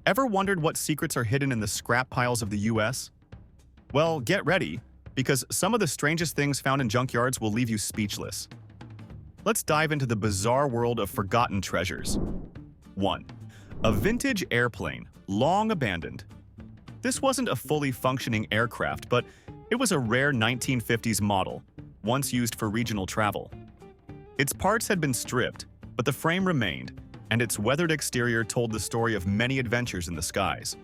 Ever wondered what secrets are hidden in the scrap piles of the US? Well, get ready, because some of the strangest things found in junkyards will leave you speechless. Let's dive into the bizarre world of forgotten treasures. 1. A vintage airplane, long abandoned. This wasn't a fully functioning aircraft, but it was a rare 1950s model, once used for regional travel. Its parts had been stripped, but the frame remained, and its weathered exterior told the story of many adventures in the skies.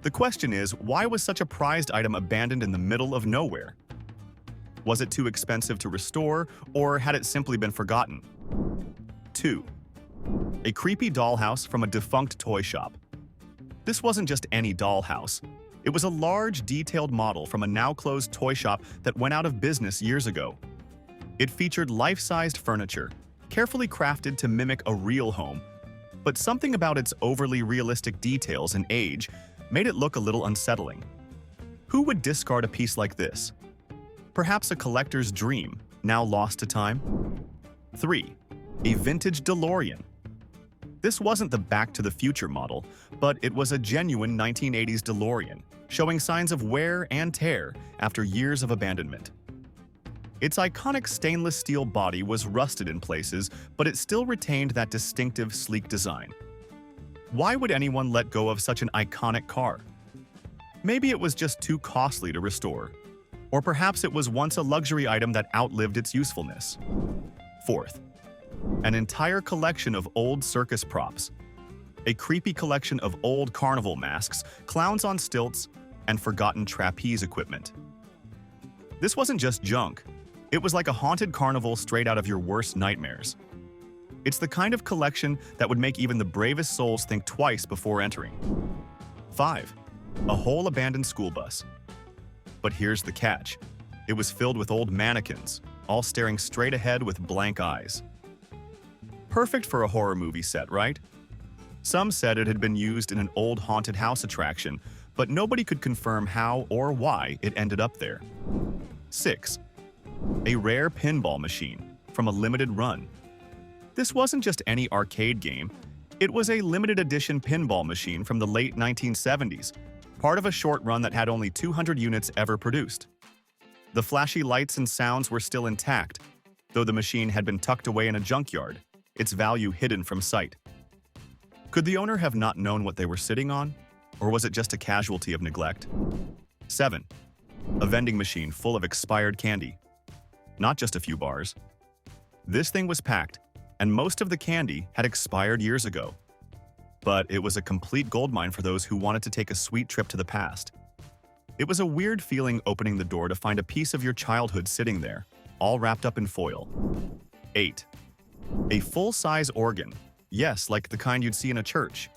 The question is, why was such a prized item abandoned in the middle of nowhere? Was it too expensive to restore, or had it simply been forgotten? 2. A creepy dollhouse from a defunct toy shop. This wasn't just any dollhouse. It was a large, detailed model from a now-closed toy shop that went out of business years ago. It featured life-sized furniture, carefully crafted to mimic a real home, but something about its overly realistic details and age made it look a little unsettling. Who would discard a piece like this? Perhaps a collector's dream, now lost to time? 3. A vintage DeLorean. This wasn't the Back to the Future model, but it was a genuine 1980s DeLorean, showing signs of wear and tear after years of abandonment. Its iconic stainless steel body was rusted in places, but it still retained that distinctive, sleek design. Why would anyone let go of such an iconic car? Maybe it was just too costly to restore. Or perhaps it was once a luxury item that outlived its usefulness. 4th. An entire collection of old circus props. A creepy collection of old carnival masks, clowns on stilts, and forgotten trapeze equipment. This wasn't just junk. It was like a haunted carnival straight out of your worst nightmares. It's the kind of collection that would make even the bravest souls think twice before entering. 5. A whole abandoned school bus. But here's the catch. It was filled with old mannequins, all staring straight ahead with blank eyes. Perfect for a horror movie set, right? Some said it had been used in an old haunted house attraction, but nobody could confirm how or why it ended up there. 6. A rare pinball machine from a limited run. This wasn't just any arcade game. It was a limited edition pinball machine from the late 1970s, part of a short run that had only 200 units ever produced. The flashy lights and sounds were still intact, though the machine had been tucked away in a junkyard, its value hidden from sight. Could the owner have not known what they were sitting on, or was it just a casualty of neglect? 7. A vending machine full of expired candy. Not just a few bars. This thing was packed, and most of the candy had expired years ago. But it was a complete goldmine for those who wanted to take a sweet trip to the past. It was a weird feeling opening the door to find a piece of your childhood sitting there, all wrapped up in foil. 8. A full-size organ. Yes, like the kind you'd see in a church.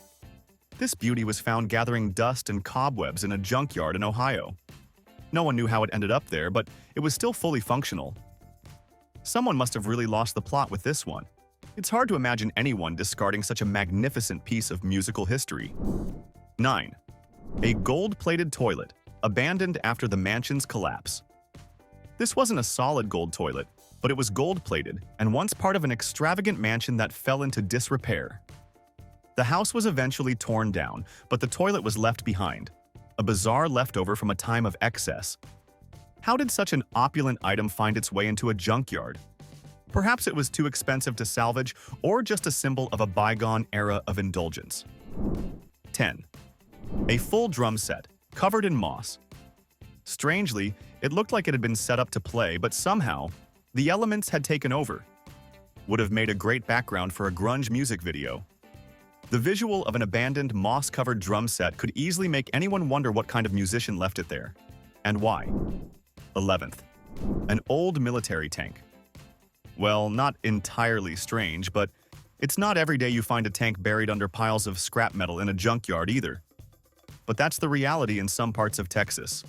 This beauty was found gathering dust and cobwebs in a junkyard in Ohio. No one knew how it ended up there, but it was still fully functional. Someone must have really lost the plot with this one. It's hard to imagine anyone discarding such a magnificent piece of musical history. 9. A gold-plated toilet, abandoned after the mansion's collapse. This wasn't a solid gold toilet, but it was gold-plated and once part of an extravagant mansion that fell into disrepair. The house was eventually torn down, but the toilet was left behind, a bizarre leftover from a time of excess. How did such an opulent item find its way into a junkyard? Perhaps it was too expensive to salvage, or just a symbol of a bygone era of indulgence. 10. A full drum set, covered in moss. Strangely, it looked like it had been set up to play, but somehow, the elements had taken over. Would have made a great background for a grunge music video. The visual of an abandoned, moss-covered drum set could easily make anyone wonder what kind of musician left it there, and why. 11th. An old military tank. Well, not entirely strange, but it's not every day you find a tank buried under piles of scrap metal in a junkyard either. But that's the reality in some parts of Texas.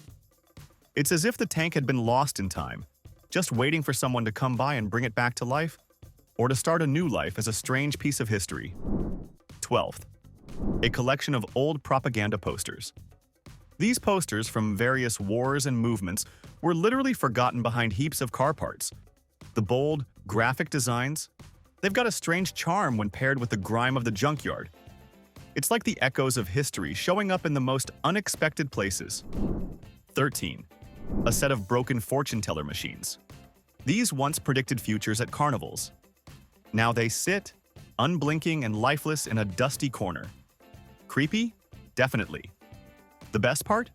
It's as if the tank had been lost in time, just waiting for someone to come by and bring it back to life, or to start a new life as a strange piece of history. 12th. A collection of old propaganda posters. These posters from various wars and movements were literally forgotten behind heaps of car parts. The bold, graphic designs, they've got a strange charm when paired with the grime of the junkyard. It's like the echoes of history showing up in the most unexpected places. 13. A set of broken fortune teller machines. These once predicted futures at carnivals. Now they sit, unblinking and lifeless in a dusty corner. Creepy? Definitely. The best part?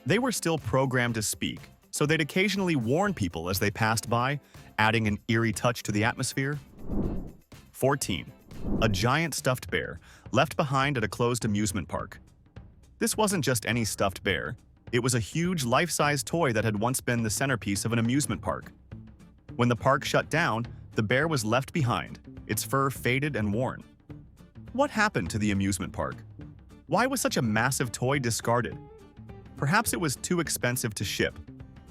They were still programmed to speak, so they'd occasionally warn people as they passed by, adding an eerie touch to the atmosphere. 14. A giant stuffed bear left behind at a closed amusement park. This wasn't just any stuffed bear. It was a huge life-size toy that had once been the centerpiece of an amusement park. When the park shut down, the bear was left behind, its fur faded and worn. What happened to the amusement park? Why was such a massive toy discarded? Perhaps it was too expensive to ship,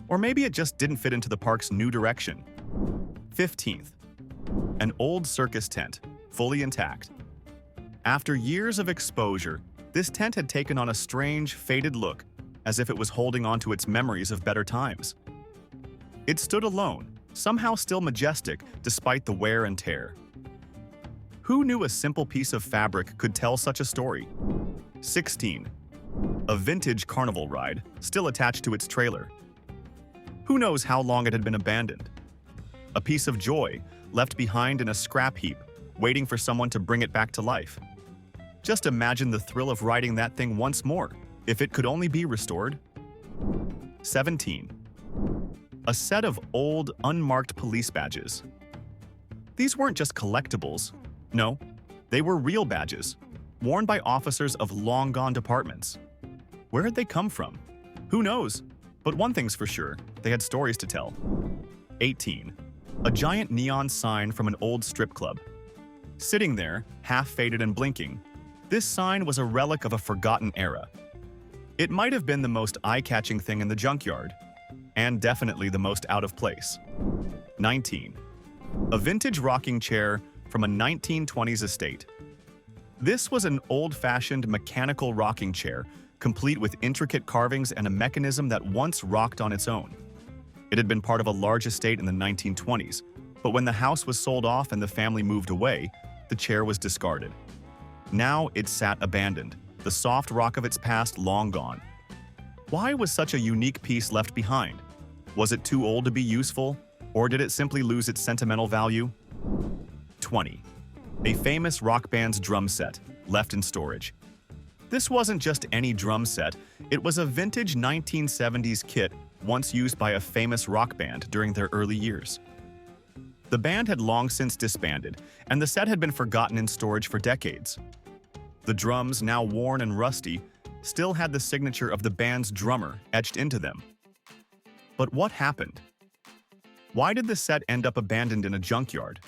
or maybe it just didn't fit into the park's new direction. 15th. An old circus tent, fully intact. After years of exposure, this tent had taken on a strange, faded look, as if it was holding on to its memories of better times. It stood alone, somehow still majestic despite the wear and tear. Who knew a simple piece of fabric could tell such a story? 16. A vintage carnival ride, still attached to its trailer. Who knows how long it had been abandoned? A piece of joy, left behind in a scrap heap, waiting for someone to bring it back to life. Just imagine the thrill of riding that thing once more, if it could only be restored. 17. A set of old, unmarked police badges. These weren't just collectibles. No, they were real badges, worn by officers of long-gone departments. Where had they come from? Who knows? But one thing's for sure, they had stories to tell. 18. A giant neon sign from an old strip club. Sitting there, half-faded and blinking, this sign was a relic of a forgotten era. It might have been the most eye-catching thing in the junkyard, and definitely the most out of place. 19. A vintage rocking chair from a 1920s estate. This was an old-fashioned mechanical rocking chair, complete with intricate carvings and a mechanism that once rocked on its own. It had been part of a large estate in the 1920s, but when the house was sold off and the family moved away, the chair was discarded. Now it sat abandoned, the soft rock of its past long gone. Why was such a unique piece left behind? Was it too old to be useful, or did it simply lose its sentimental value? 20. A famous rock band's drum set, left in storage. This wasn't just any drum set, it was a vintage 1970s kit once used by a famous rock band during their early years. The band had long since disbanded, and the set had been forgotten in storage for decades. The drums, now worn and rusty, still had the signature of the band's drummer etched into them. But what happened? Why did the set end up abandoned in a junkyard?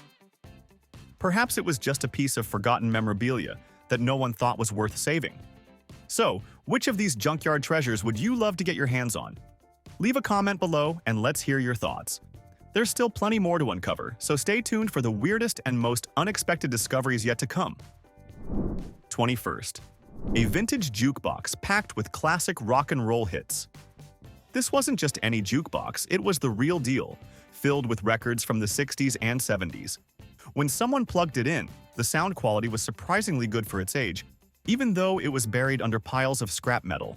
Perhaps it was just a piece of forgotten memorabilia that no one thought was worth saving. So, which of these junkyard treasures would you love to get your hands on? Leave a comment below and let's hear your thoughts. There's still plenty more to uncover, so stay tuned for the weirdest and most unexpected discoveries yet to come. 21st. A vintage jukebox packed with classic rock and roll hits. This wasn't just any jukebox, it was the real deal, filled with records from the 60s and 70s. When someone plugged it in, the sound quality was surprisingly good for its age, even though it was buried under piles of scrap metal.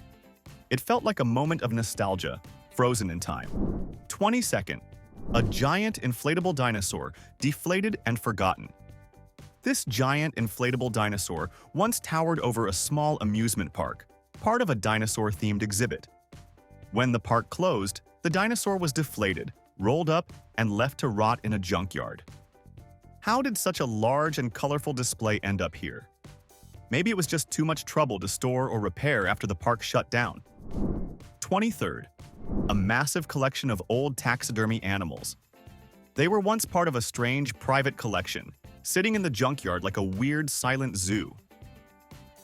It felt like a moment of nostalgia, frozen in time. 22nd. A giant inflatable dinosaur, deflated and forgotten. This giant inflatable dinosaur once towered over a small amusement park, part of a dinosaur-themed exhibit. When the park closed, the dinosaur was deflated, rolled up, and left to rot in a junkyard. How did such a large and colorful display end up here? Maybe it was just too much trouble to store or repair after the park shut down. 23rd. A massive collection of old taxidermy animals. They were once part of a strange private collection, sitting in the junkyard like a weird silent zoo.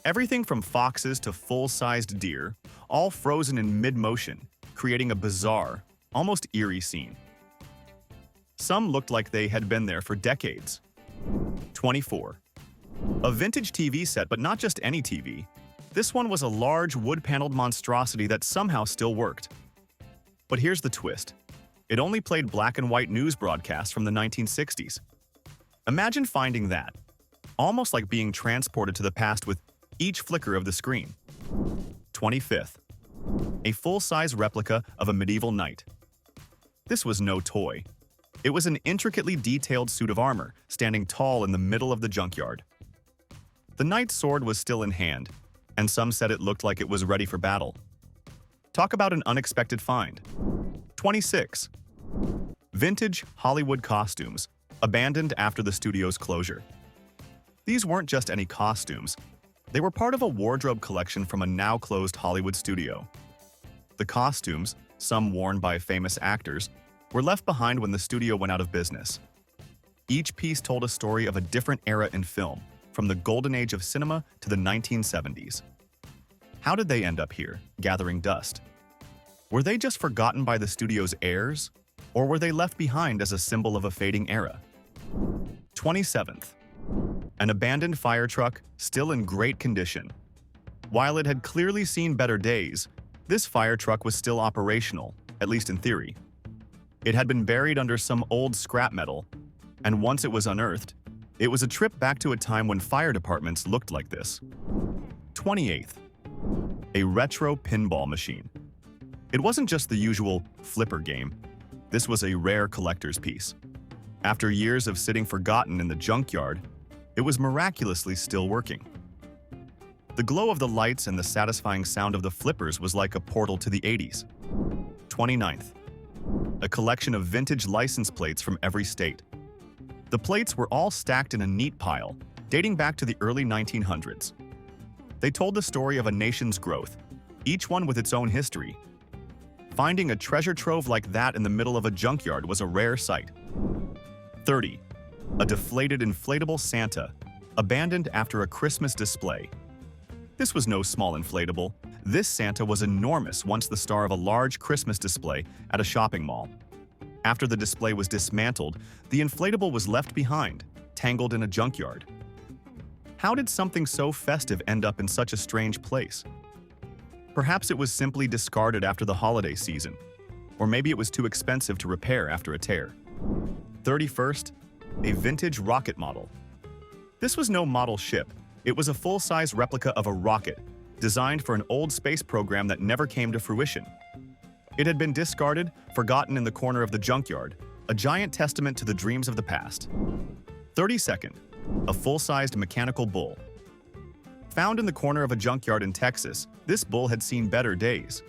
Everything from foxes to full-sized deer, all frozen in mid-motion, creating a bizarre, almost eerie scene. Some looked like they had been there for decades. 24. A vintage TV set, but not just any TV. This one was a large wood-paneled monstrosity that somehow still worked. But here's the twist. It only played black and white news broadcasts from the 1960s. Imagine finding that. Almost like being transported to the past with each flicker of the screen. 25th. A full-size replica of a medieval knight. This was no toy. It was an intricately detailed suit of armor, standing tall in the middle of the junkyard. The knight's sword was still in hand, and some said it looked like it was ready for battle. Talk about an unexpected find. 26. Vintage Hollywood costumes, abandoned after the studio's closure. These weren't just any costumes. They were part of a wardrobe collection from a now-closed Hollywood studio. The costumes, some worn by famous actors, were left behind when the studio went out of business. Each piece told a story of a different era in film, from the golden age of cinema to the 1970s. How did they end up here, gathering dust? Were they just forgotten by the studio's heirs, or were they left behind as a symbol of a fading era? 27th. An abandoned fire truck, still in great condition. While it had clearly seen better days, this fire truck was still operational, at least in theory. It had been buried under some old scrap metal, and once it was unearthed, it was a trip back to a time when fire departments looked like this. 28th. A retro pinball machine. It wasn't just the usual flipper game. This was a rare collector's piece. After years of sitting forgotten in the junkyard, it was miraculously still working. The glow of the lights and the satisfying sound of the flippers was like a portal to the 80s. 29th. A collection of vintage license plates from every state. The plates were all stacked in a neat pile, dating back to the early 1900s. They told the story of a nation's growth, each one with its own history. Finding a treasure trove like that in the middle of a junkyard was a rare sight. 30. A deflated inflatable Santa, abandoned after a Christmas display. This was no small inflatable. This Santa was enormous, once the star of a large Christmas display at a shopping mall. After the display was dismantled, the inflatable was left behind, tangled in a junkyard. How did something so festive end up in such a strange place? Perhaps it was simply discarded after the holiday season, or maybe it was too expensive to repair after a tear. 31st, a vintage rocket model. This was no model ship. It was a full-size replica of a rocket, designed for an old space program that never came to fruition. It had been discarded, forgotten in the corner of the junkyard, a giant testament to the dreams of the past. 32nd, a full-sized mechanical bull. Found in the corner of a junkyard in Texas, this bull had seen better days.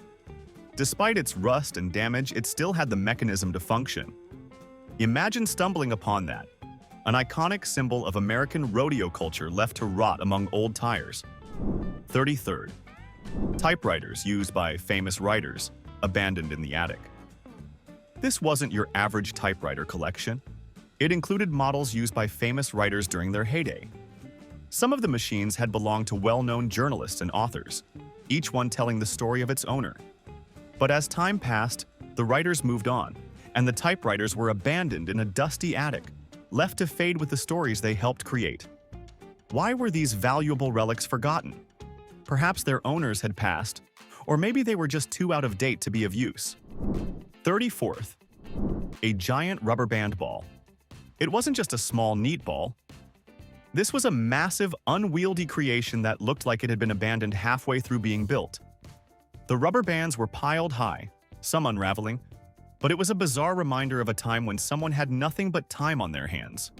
Despite its rust and damage, it still had the mechanism to function. Imagine stumbling upon that, an iconic symbol of American rodeo culture left to rot among old tires. 33rd. Typewriters used by famous writers, abandoned in the attic. This wasn't your average typewriter collection. It included models used by famous writers during their heyday. Some of the machines had belonged to well-known journalists and authors, each one telling the story of its owner. But as time passed, the writers moved on, and the typewriters were abandoned in a dusty attic, left to fade with the stories they helped create. Why were these valuable relics forgotten? Perhaps their owners had passed, or maybe they were just too out of date to be of use. 34th. A giant rubber band ball. It wasn't just a small, neat ball. This was a massive, unwieldy creation that looked like it had been abandoned halfway through being built. The rubber bands were piled high, some unraveling, but it was a bizarre reminder of a time when someone had nothing but time on their hands.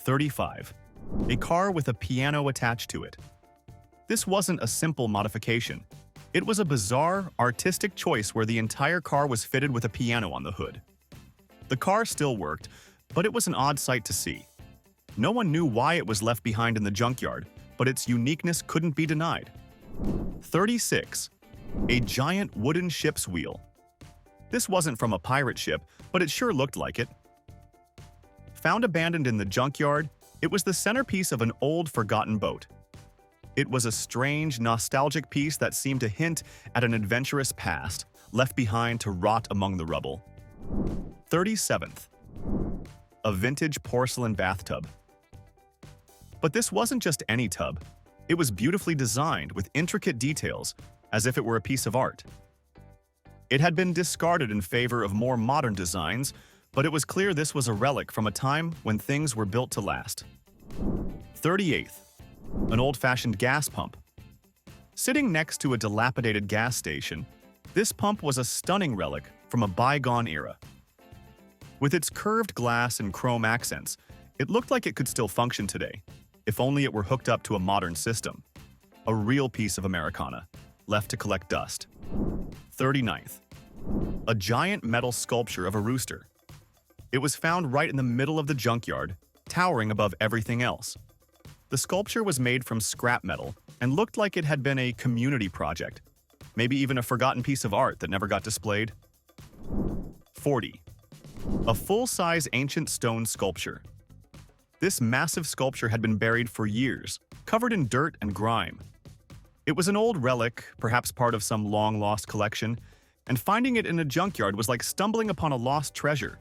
35. A car with a piano attached to it. This wasn't a simple modification. It was a bizarre, artistic choice where the entire car was fitted with a piano on the hood. The car still worked, but it was an odd sight to see. No one knew why it was left behind in the junkyard, but its uniqueness couldn't be denied. 36. A giant wooden ship's wheel. This wasn't from a pirate ship, but it sure looked like it. Found abandoned in the junkyard, it was the centerpiece of an old, forgotten boat. It was a strange, nostalgic piece that seemed to hint at an adventurous past, left behind to rot among the rubble. 37th. A vintage porcelain bathtub. But this wasn't just any tub. It was beautifully designed with intricate details, as if it were a piece of art. It had been discarded in favor of more modern designs, but it was clear this was a relic from a time when things were built to last. 38th. An old-fashioned gas pump, Sitting next to a dilapidated gas station, this pump was a stunning relic from a bygone era. With its curved glass and chrome accents, it looked like it could still function today, if only it were hooked up to a modern system. A real piece of Americana, left to collect dust. 39th. A giant metal sculpture of a rooster. It was found right in the middle of the junkyard, towering above everything else. The sculpture was made from scrap metal and looked like it had been a community project, maybe even a forgotten piece of art that never got displayed. 40. A full-size ancient stone sculpture. This massive sculpture had been buried for years, covered in dirt and grime. It was an old relic, perhaps part of some long-lost collection, and finding it in a junkyard was like stumbling upon a lost treasure.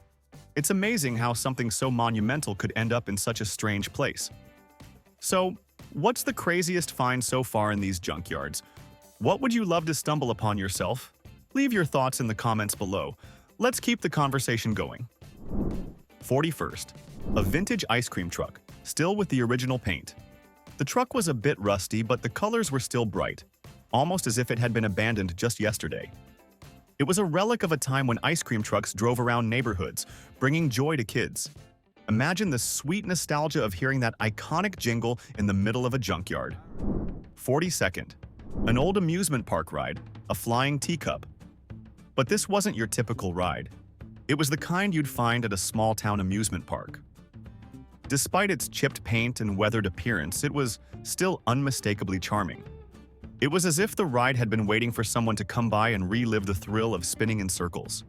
It's amazing how something so monumental could end up in such a strange place. So, what's the craziest find so far in these junkyards? What would you love to stumble upon yourself? Leave your thoughts in the comments below. Let's keep the conversation going. 41st. A vintage ice cream truck, still with the original paint. The truck was a bit rusty, but the colors were still bright, almost as if it had been abandoned just yesterday. It was a relic of a time when ice cream trucks drove around neighborhoods, bringing joy to kids. Imagine the sweet nostalgia of hearing that iconic jingle in the middle of a junkyard. 42nd. An old amusement park ride, a flying teacup. But this wasn't your typical ride. It was the kind you'd find at a small-town amusement park. Despite its chipped paint and weathered appearance, it was still unmistakably charming. It was as if the ride had been waiting for someone to come by and relive the thrill of spinning in circles.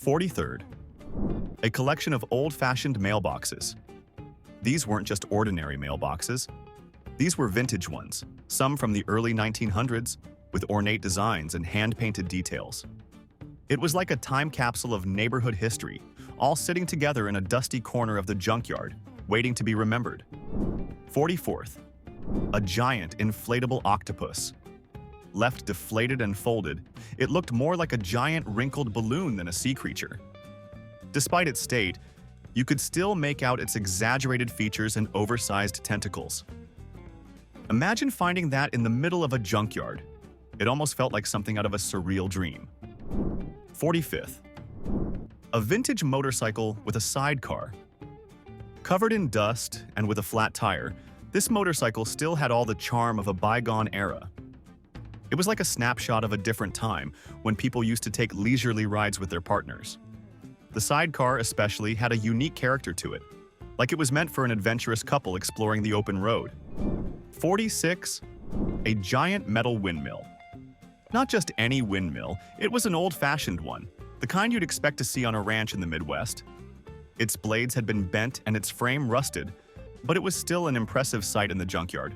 43rd. A collection of old-fashioned mailboxes. These weren't just ordinary mailboxes. These were vintage ones, some from the early 1900s, with ornate designs and hand-painted details. It was like a time capsule of neighborhood history, all sitting together in a dusty corner of the junkyard, waiting to be remembered. 44th. A giant inflatable octopus. Left deflated and folded, it looked more like a giant wrinkled balloon than a sea creature. Despite its state, you could still make out its exaggerated features and oversized tentacles. Imagine finding that in the middle of a junkyard. It almost felt like something out of a surreal dream. 45th. A vintage motorcycle with a sidecar. Covered in dust and with a flat tire, this motorcycle still had all the charm of a bygone era. It was like a snapshot of a different time when people used to take leisurely rides with their partners. The sidecar especially had a unique character to it, like it was meant for an adventurous couple exploring the open road. 46. A giant metal windmill. Not just any windmill, it was an old-fashioned one, the kind you'd expect to see on a ranch in the Midwest. Its blades had been bent and its frame rusted, but it was still an impressive sight in the junkyard.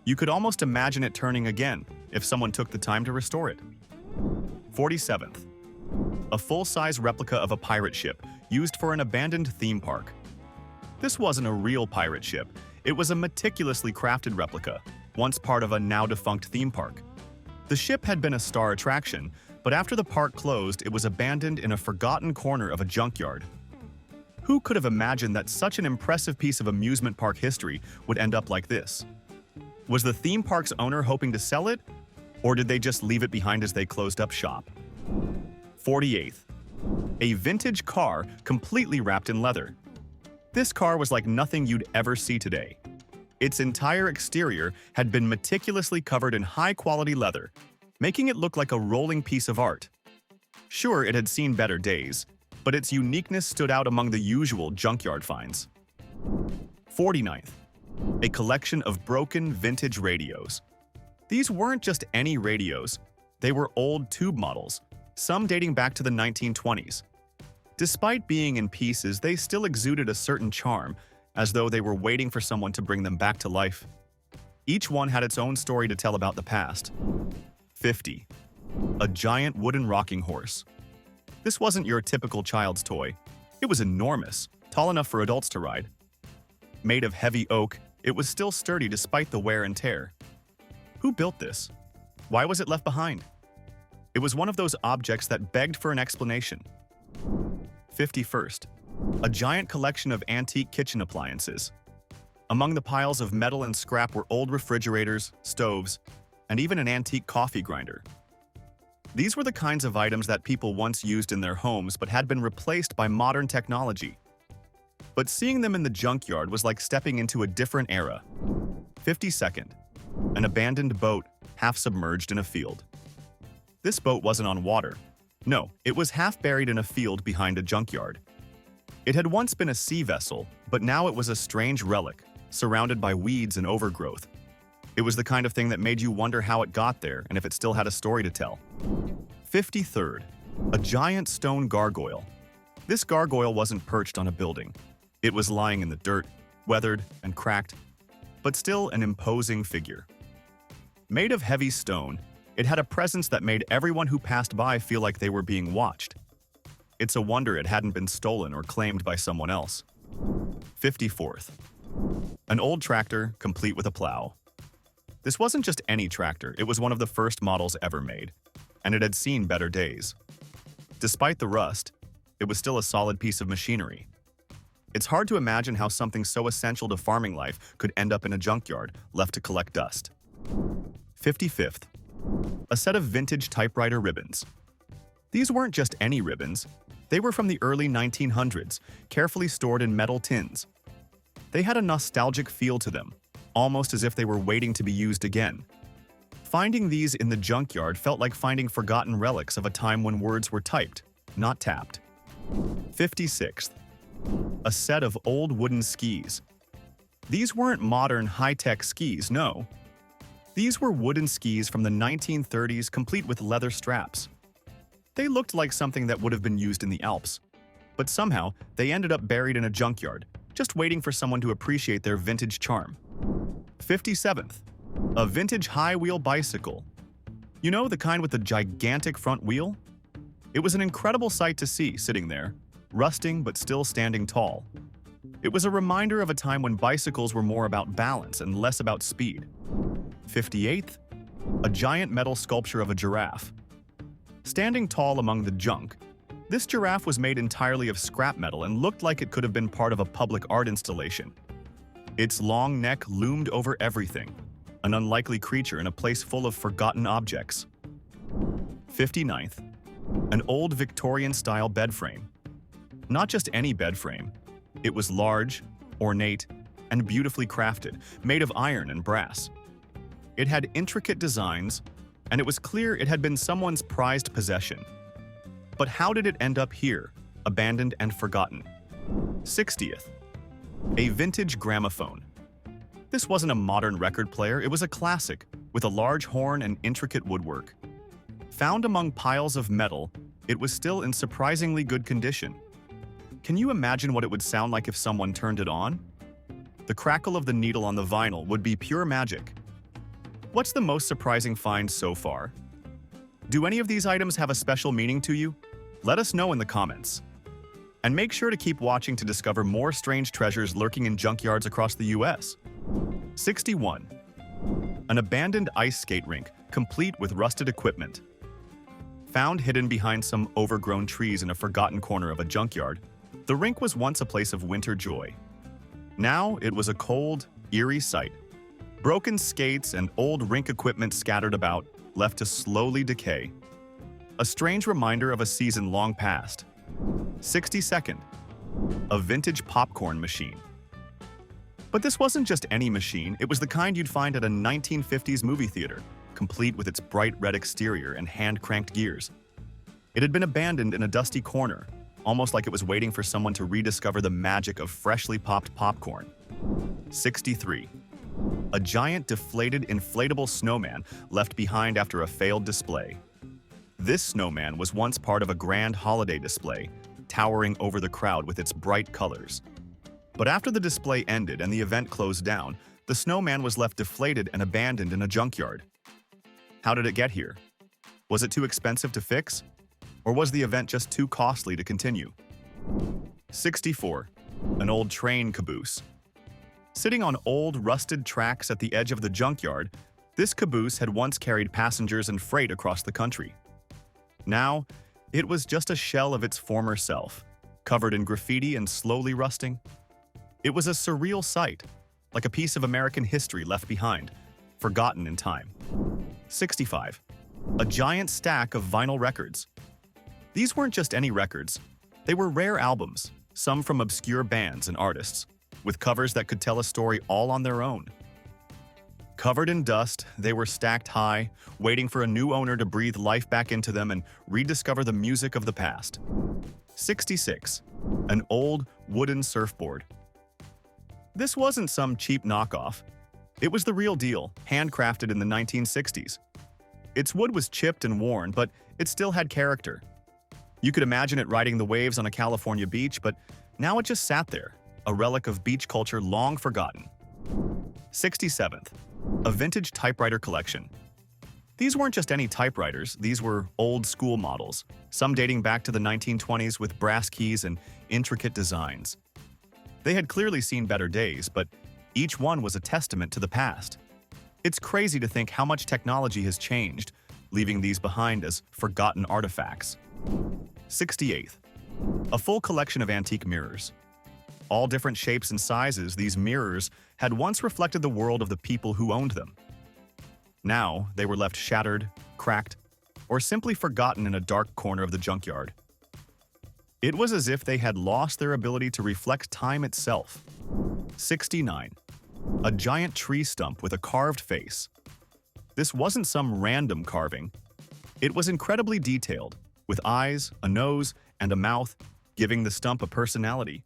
You could almost imagine it turning again if someone took the time to restore it. 47th. A full-size replica of a pirate ship used for an abandoned theme park. This wasn't a real pirate ship, it was a meticulously crafted replica, once part of a now-defunct theme park. The ship had been a star attraction, but after the park closed, it was abandoned in a forgotten corner of a junkyard. Who could have imagined that such an impressive piece of amusement park history would end up like this? Was the theme park's owner hoping to sell it, or did they just leave it behind as they closed up shop? 48th. A vintage car completely wrapped in leather. This car was like nothing you'd ever see today. Its entire exterior had been meticulously covered in high-quality leather, making it look like a rolling piece of art. Sure, it had seen better days, but its uniqueness stood out among the usual junkyard finds. 49th. A collection of broken vintage radios. These weren't just any radios, they were old tube models, some dating back to the 1920s. Despite being in pieces, they still exuded a certain charm, as though they were waiting for someone to bring them back to life. Each one had its own story to tell about the past. 50. A giant wooden rocking horse. This wasn't your typical child's toy. It was enormous, tall enough for adults to ride. Made of heavy oak, it was still sturdy despite the wear and tear. Who built this? Why was it left behind? It was one of those objects that begged for an explanation. 51st. A giant collection of antique kitchen appliances. Among the piles of metal and scrap were old refrigerators, stoves, and even an antique coffee grinder. These were the kinds of items that people once used in their homes but had been replaced by modern technology. But seeing them in the junkyard was like stepping into a different era. 52nd. An abandoned boat, half submerged in a field. This boat wasn't on water. No, it was half buried in a field behind a junkyard. It had once been a sea vessel, but now it was a strange relic, surrounded by weeds and overgrowth. It was the kind of thing that made you wonder how it got there and if it still had a story to tell. 53rd. A giant stone gargoyle. This gargoyle wasn't perched on a building. It was lying in the dirt, weathered and cracked, but still an imposing figure. Made of heavy stone, it had a presence that made everyone who passed by feel like they were being watched. It's a wonder it hadn't been stolen or claimed by someone else. 54th. An old tractor, complete with a plow. This wasn't just any tractor, it was one of the first models ever made, and it had seen better days. Despite the rust, it was still a solid piece of machinery. It's hard to imagine how something so essential to farming life could end up in a junkyard, left to collect dust. 55th. A set of vintage typewriter ribbons. These weren't just any ribbons. They were from the early 1900s, carefully stored in metal tins. They had a nostalgic feel to them, almost as if they were waiting to be used again. Finding these in the junkyard felt like finding forgotten relics of a time when words were typed, not tapped. 56th. A set of old wooden skis. These weren't modern high-tech skis, no. These were wooden skis from the 1930s, complete with leather straps. They looked like something that would have been used in the Alps, but somehow they ended up buried in a junkyard, just waiting for someone to appreciate their vintage charm. 57th. A vintage high-wheel bicycle. You know, the kind with the gigantic front wheel? It was an incredible sight to see sitting there, rusting but still standing tall. It was a reminder of a time when bicycles were more about balance and less about speed. 58th. A giant metal sculpture of a giraffe. Standing tall among the junk, this giraffe was made entirely of scrap metal and looked like it could have been part of a public art installation. Its long neck loomed over everything, an unlikely creature in a place full of forgotten objects. 59th. An old Victorian-style bed frame. Not just any bed frame. It was large, ornate, and beautifully crafted, made of iron and brass. It had intricate designs, and it was clear it had been someone's prized possession. But how did it end up here, abandoned and forgotten? 60th. A vintage gramophone. This wasn't a modern record player, it was a classic, with a large horn and intricate woodwork. Found among piles of metal, it was still in surprisingly good condition. Can you imagine what it would sound like if someone turned it on? The crackle of the needle on the vinyl would be pure magic. What's the most surprising find so far? Do any of these items have a special meaning to you? Let us know in the comments. And make sure to keep watching to discover more strange treasures lurking in junkyards across the US. 61. An abandoned ice skate rink, complete with rusted equipment. Found hidden behind some overgrown trees in a forgotten corner of a junkyard, the rink was once a place of winter joy. Now it was a cold, eerie sight. Broken skates and old rink equipment scattered about, left to slowly decay. A strange reminder of a season long past. 62nd. A vintage popcorn machine. But this wasn't just any machine, it was the kind you'd find at a 1950s movie theater, complete with its bright red exterior and hand-cranked gears. It had been abandoned in a dusty corner, almost like it was waiting for someone to rediscover the magic of freshly popped popcorn. 63. A giant deflated inflatable snowman left behind after a failed display. This snowman was once part of a grand holiday display, towering over the crowd with its bright colors. But after the display ended and the event closed down, the snowman was left deflated and abandoned in a junkyard. How did it get here? Was it too expensive to fix? Or was the event just too costly to continue? 64. An old train caboose. Sitting on old, rusted tracks at the edge of the junkyard, this caboose had once carried passengers and freight across the country. Now, it was just a shell of its former self, covered in graffiti and slowly rusting. It was a surreal sight, like a piece of American history left behind, forgotten in time. 65. A giant stack of vinyl records. These weren't just any records. They were rare albums, some from obscure bands and artists, with covers that could tell a story all on their own. Covered in dust, they were stacked high, waiting for a new owner to breathe life back into them and rediscover the music of the past. 66. An old wooden surfboard. This wasn't some cheap knockoff. It was the real deal, handcrafted in the 1960s. Its wood was chipped and worn, but it still had character. You could imagine it riding the waves on a California beach, but now it just sat there, a relic of beach culture long forgotten. 67th. A vintage typewriter collection. These weren't just any typewriters, these were old-school models, some dating back to the 1920s with brass keys and intricate designs. They had clearly seen better days, but each one was a testament to the past. It's crazy to think how much technology has changed, leaving these behind as forgotten artifacts. 68th. A full collection of antique mirrors. All different shapes and sizes, these mirrors had once reflected the world of the people who owned them. Now, they were left shattered, cracked, or simply forgotten in a dark corner of the junkyard. It was as if they had lost their ability to reflect time itself. 69. A giant tree stump with a carved face. This wasn't some random carving. It was incredibly detailed, with eyes, a nose, and a mouth, giving the stump a personality.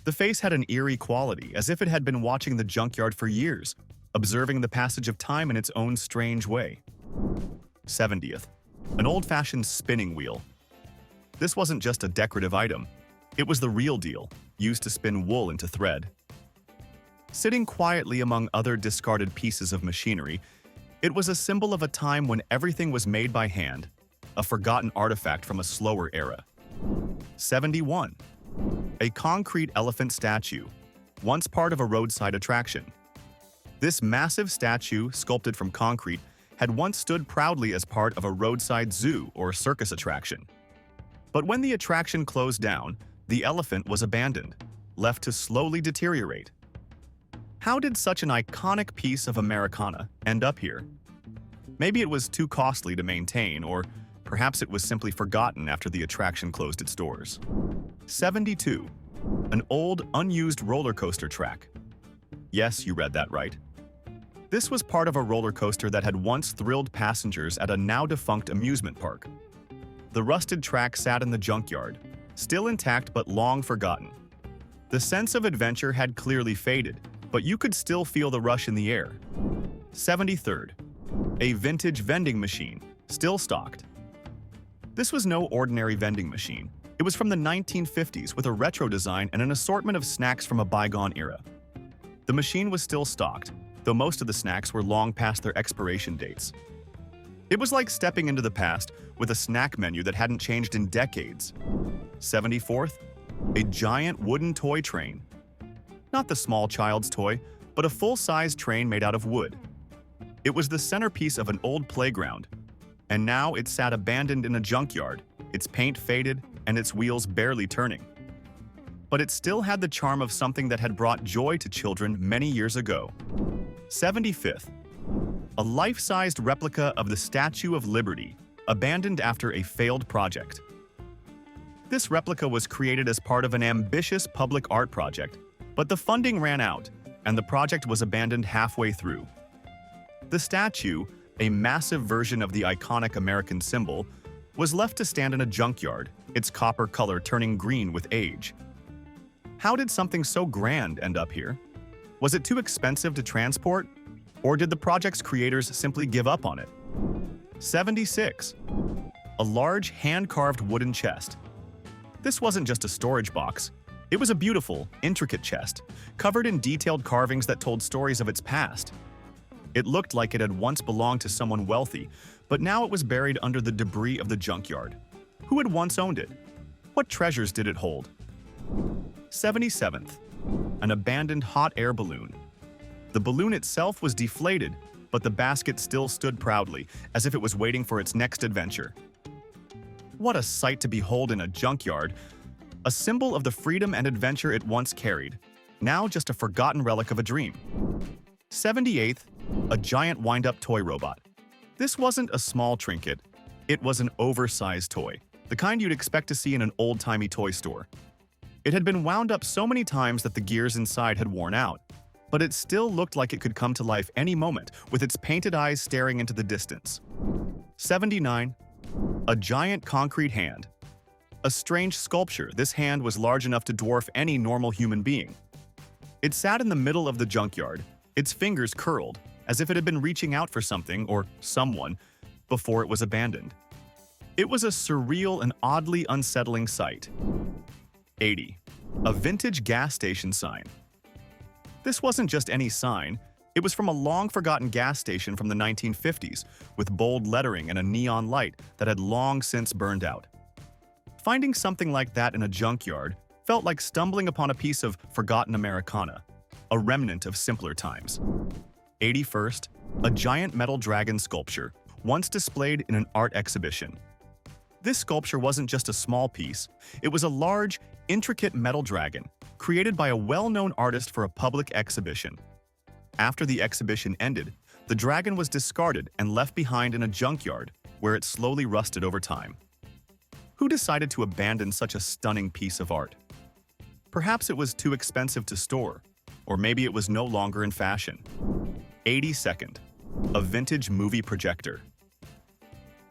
The face had an eerie quality, as if it had been watching the junkyard for years, observing the passage of time in its own strange way. 70th. An old-fashioned spinning wheel. This wasn't just a decorative item. It was the real deal, used to spin wool into thread. Sitting quietly among other discarded pieces of machinery, it was a symbol of a time when everything was made by hand, a forgotten artifact from a slower era. 71. A concrete elephant statue, once part of a roadside attraction. This massive statue, sculpted from concrete, had once stood proudly as part of a roadside zoo or circus attraction. But when the attraction closed down, the elephant was abandoned, left to slowly deteriorate. How did such an iconic piece of Americana end up here? Maybe it was too costly to maintain, or perhaps it was simply forgotten after the attraction closed its doors. 72. An old, unused roller coaster track. Yes, you read that right. This was part of a roller coaster that had once thrilled passengers at a now-defunct amusement park. The rusted track sat in the junkyard, still intact but long forgotten. The sense of adventure had clearly faded, but you could still feel the rush in the air. 73rd. A vintage vending machine, still stocked. This was no ordinary vending machine. It was from the 1950s with a retro design and an assortment of snacks from a bygone era. The machine was still stocked, though most of the snacks were long past their expiration dates. It was like stepping into the past with a snack menu that hadn't changed in decades. 74th. A giant wooden toy train. Not the small child's toy, but a full-size train made out of wood. It was the centerpiece of an old playground, and now it sat abandoned in a junkyard, its paint faded and its wheels barely turning. But it still had the charm of something that had brought joy to children many years ago. 75th. A life-sized replica of the Statue of Liberty, abandoned after a failed project. This replica was created as part of an ambitious public art project, but the funding ran out, and the project was abandoned halfway through. The statue, a massive version of the iconic American symbol, was left to stand in a junkyard, its copper color turning green with age. How did something so grand end up here? Was it too expensive to transport? Or did the project's creators simply give up on it? 76. A large hand-carved wooden chest. This wasn't just a storage box. It was a beautiful, intricate chest, covered in detailed carvings that told stories of its past. It looked like it had once belonged to someone wealthy, but now it was buried under the debris of the junkyard. Who had once owned it? What treasures did it hold? 77th. An abandoned hot air balloon. The balloon itself was deflated, but the basket still stood proudly, as if it was waiting for its next adventure. What a sight to behold in a junkyard, a symbol of the freedom and adventure it once carried, now just a forgotten relic of a dream. 78th. A giant wind-up toy robot. This wasn't a small trinket, it was an oversized toy, the kind you'd expect to see in an old-timey toy store. It had been wound up so many times that the gears inside had worn out, but it still looked like it could come to life any moment with its painted eyes staring into the distance. 79. A giant concrete hand. A strange sculpture, this hand was large enough to dwarf any normal human being. It sat in the middle of the junkyard, its fingers curled, as if it had been reaching out for something or someone before it was abandoned. It was a surreal and oddly unsettling sight. 80. A vintage gas station sign. This wasn't just any sign, it was from a long-forgotten gas station from the 1950s, with bold lettering and a neon light that had long since burned out. Finding something like that in a junkyard felt like stumbling upon a piece of forgotten Americana, a remnant of simpler times. 81st, a giant metal dragon sculpture, once displayed in an art exhibition. This sculpture wasn't just a small piece, it was a large, intricate metal dragon, created by a well-known artist for a public exhibition. After the exhibition ended, the dragon was discarded and left behind in a junkyard, where it slowly rusted over time. Who decided to abandon such a stunning piece of art? Perhaps it was too expensive to store, or maybe it was no longer in fashion. 82nd, a vintage movie projector.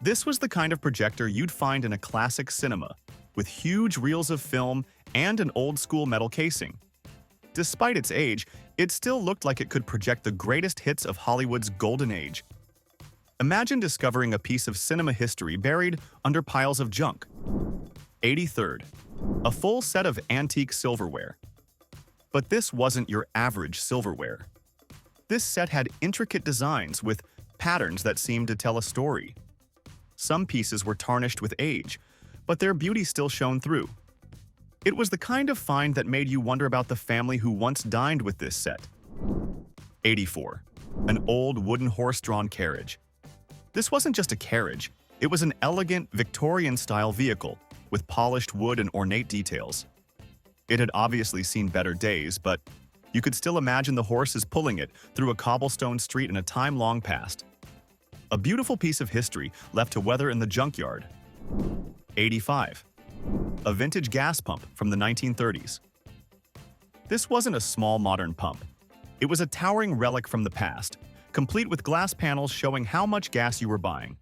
This was the kind of projector you'd find in a classic cinema, with huge reels of film and an old-school metal casing. Despite its age, it still looked like it could project the greatest hits of Hollywood's golden age. Imagine discovering a piece of cinema history buried under piles of junk. 83rd, a full set of antique silverware. But this wasn't your average silverware. This set had intricate designs with patterns that seemed to tell a story. Some pieces were tarnished with age, but their beauty still shone through. It was the kind of find that made you wonder about the family who once dined with this set. 84. An old wooden horse-drawn carriage. This wasn't just a carriage, it was an elegant Victorian-style vehicle with polished wood and ornate details. It had obviously seen better days, but you could still imagine the horses pulling it through a cobblestone street in a time long past. A beautiful piece of history left to weather in the junkyard. 85. A vintage gas pump from the 1930s. This wasn't a small modern pump. It was a towering relic from the past, complete with glass panels showing how much gas you were buying.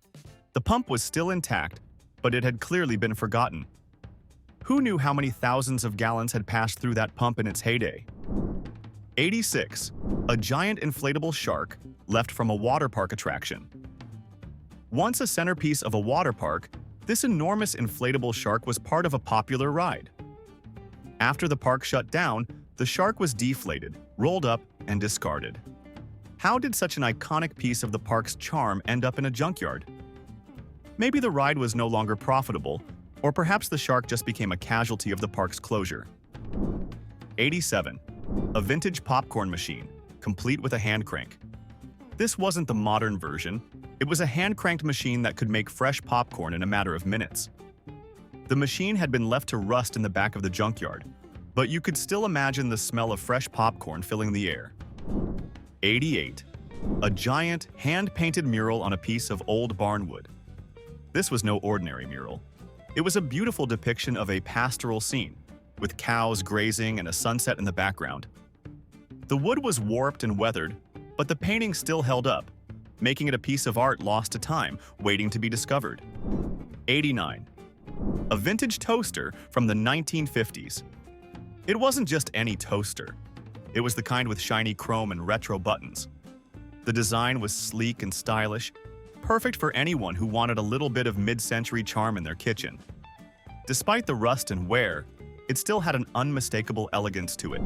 The pump was still intact, but it had clearly been forgotten. Who knew how many thousands of gallons had passed through that pump in its heyday? 86. A giant inflatable shark left from a water park attraction. Once a centerpiece of a water park, this enormous inflatable shark was part of a popular ride. After the park shut down, the shark was deflated, rolled up, and discarded. How did such an iconic piece of the park's charm end up in a junkyard? Maybe the ride was no longer profitable, or perhaps the shark just became a casualty of the park's closure. 87. A vintage popcorn machine, complete with a hand crank. This wasn't the modern version. It was a hand-cranked machine that could make fresh popcorn in a matter of minutes. The machine had been left to rust in the back of the junkyard, but you could still imagine the smell of fresh popcorn filling the air. 88. A giant, hand-painted mural on a piece of old barnwood. This was no ordinary mural. It was a beautiful depiction of a pastoral scene, with cows grazing and a sunset in the background. The wood was warped and weathered, but the painting still held up, making it a piece of art lost to time, waiting to be discovered. 89. A vintage toaster from the 1950s. It wasn't just any toaster. It was the kind with shiny chrome and retro buttons. The design was sleek and stylish, perfect for anyone who wanted a little bit of mid-century charm in their kitchen. Despite the rust and wear, it still had an unmistakable elegance to it.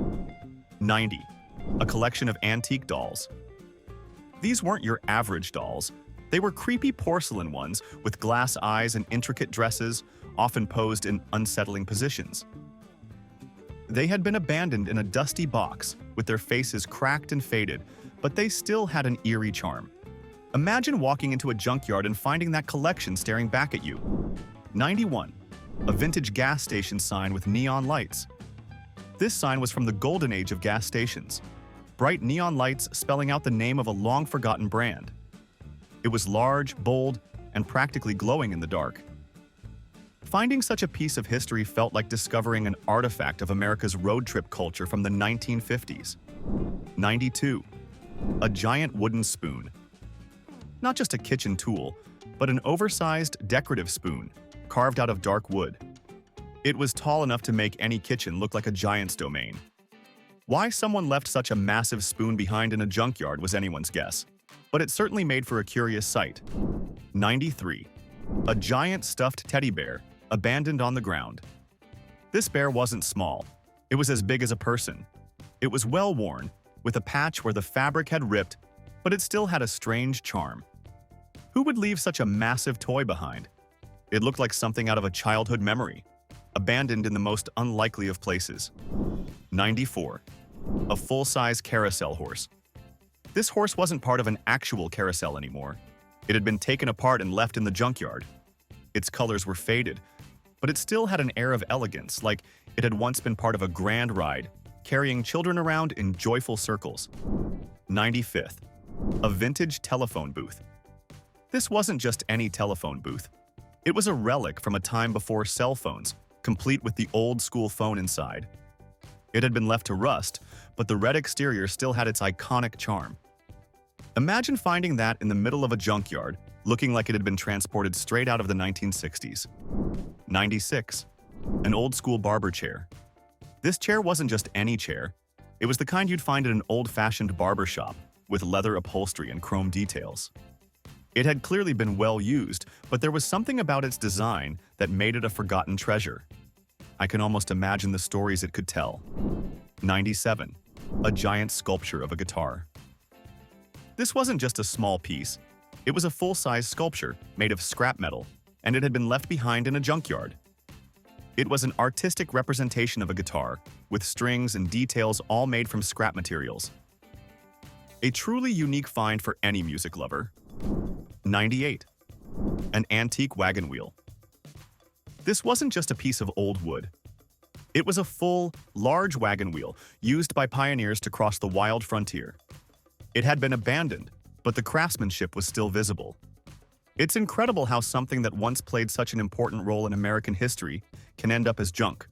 90. A collection of antique dolls. These weren't your average dolls. They were creepy porcelain ones with glass eyes and intricate dresses, often posed in unsettling positions. They had been abandoned in a dusty box, with their faces cracked and faded, but they still had an eerie charm. Imagine walking into a junkyard and finding that collection staring back at you. 91. A vintage gas station sign with neon lights. This sign was from the golden age of gas stations. with bright neon lights spelling out the name of a long-forgotten brand. It was large, bold, and practically glowing in the dark. Finding such a piece of history felt like discovering an artifact of America's road trip culture from the 1950s. 92. A giant wooden spoon. Not just a kitchen tool, but an oversized, decorative spoon, carved out of dark wood. It was tall enough to make any kitchen look like a giant's domain. Why someone left such a massive spoon behind in a junkyard was anyone's guess, but it certainly made for a curious sight. 93. A giant stuffed teddy bear, abandoned on the ground. This bear wasn't small. It was as big as a person. It was well-worn, with a patch where the fabric had ripped, but it still had a strange charm. Who would leave such a massive toy behind? It looked like something out of a childhood memory, abandoned in the most unlikely of places. 94. A full-size carousel horse. This horse wasn't part of an actual carousel anymore. It had been taken apart and left in the junkyard. Its colors were faded, but it still had an air of elegance, like it had once been part of a grand ride, carrying children around in joyful circles. 95th. A vintage telephone booth. This wasn't just any telephone booth. It was a relic from a time before cell phones, complete with the old-school phone inside. It had been left to rust, but the red exterior still had its iconic charm. Imagine finding that in the middle of a junkyard, looking like it had been transported straight out of the 1960s. 96. An old-school barber chair. This chair wasn't just any chair. It was the kind you'd find in an old-fashioned barber shop, with leather upholstery and chrome details. It had clearly been well used, but there was something about its design that made it a forgotten treasure. I can almost imagine the stories it could tell. 97. A giant sculpture of a guitar. This wasn't just a small piece. It was a full-size sculpture made of scrap metal, and it had been left behind in a junkyard. It was an artistic representation of a guitar, with strings and details all made from scrap materials. A truly unique find for any music lover. 98. An antique wagon wheel. This wasn't just a piece of old wood. It was a full, large wagon wheel used by pioneers to cross the wild frontier. It had been abandoned, but the craftsmanship was still visible. It's incredible how something that once played such an important role in American history can end up as junk.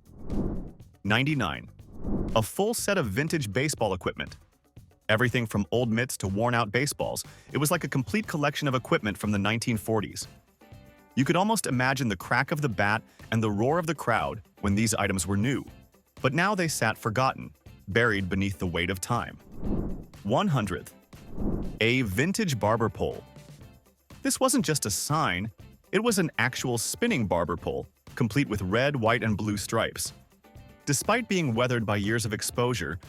99. A full set of vintage baseball equipment. Everything from old mitts to worn-out baseballs, it was like a complete collection of equipment from the 1940s. You could almost imagine the crack of the bat and the roar of the crowd when these items were new. But now they sat forgotten, buried beneath the weight of time. 100th. A vintage barber pole. This wasn't just a sign, it was an actual spinning barber pole, complete with red, white, and blue stripes. Despite being weathered by years of exposure,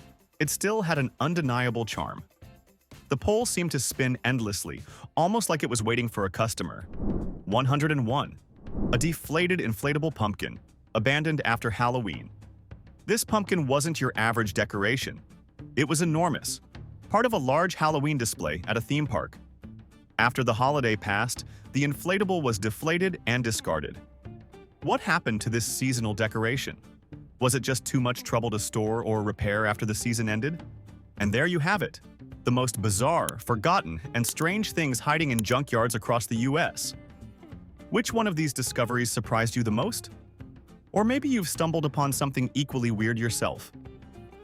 it still had an undeniable charm. The pole seemed to spin endlessly, almost like it was waiting for a customer. 101. A deflated inflatable pumpkin, abandoned after Halloween. This pumpkin wasn't your average decoration. It was enormous, part of a large Halloween display at a theme park. After the holiday passed, the inflatable was deflated and discarded. What happened to this seasonal decoration? Was it just too much trouble to store or repair after the season ended? And there you have it, the most bizarre, forgotten, and strange things hiding in junkyards across the US. Which one of these discoveries surprised you the most? Or maybe you've stumbled upon something equally weird yourself.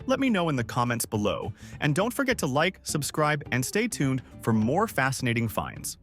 Let me know in the comments below, and don't forget to like, subscribe, and stay tuned for more fascinating finds.